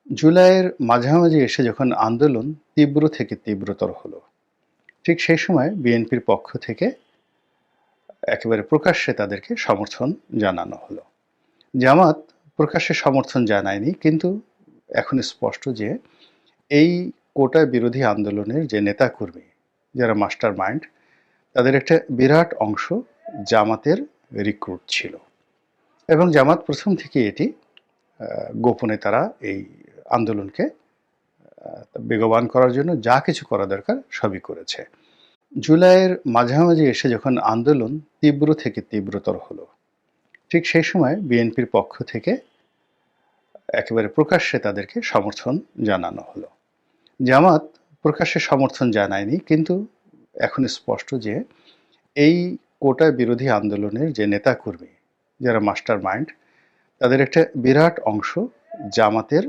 জুলাইয়ের মাঝামাঝি এসে যখন আন্দোলন তীব্র থেকে তীব্রতর হলো, ঠিক সেই সময় বিএনপির পক্ষ থেকে একেবারে প্রকাশ্যে তাদেরকে সমর্থন জানানো হলো। জামাত প্রকাশ্যে সমর্থন জানায়নি, কিন্তু এখন স্পষ্ট যে এই কোটা বিরোধী আন্দোলনের যে নেতাকর্মী, যারা মাস্টার মাইন্ড, তাদের একটা বিরাট অংশ জামাতের রিক্রুট ছিল এবং জামাত প্রথম থেকে এটি গোপনে তারা এই আন্দোলনকে বেগবান করার জন্য যা কিছু করা দরকার সবই করেছে। জুলাইয়ের মাঝামাঝি এসে যখন আন্দোলন তীব্র থেকে তীব্রতর হলো, ঠিক সেই সময় বিএনপির পক্ষ থেকে একেবারে প্রকাশ্যে তাদেরকে সমর্থন জানানো হলো। জামাত প্রকাশ্যে সমর্থন জানায়নি, কিন্তু এখন স্পষ্ট যে এই কোটা বিরোধী আন্দোলনের যে নেতাকর্মী, যারা মাস্টার মাইন্ড, তাদের একটা বিরাট অংশ জামাতের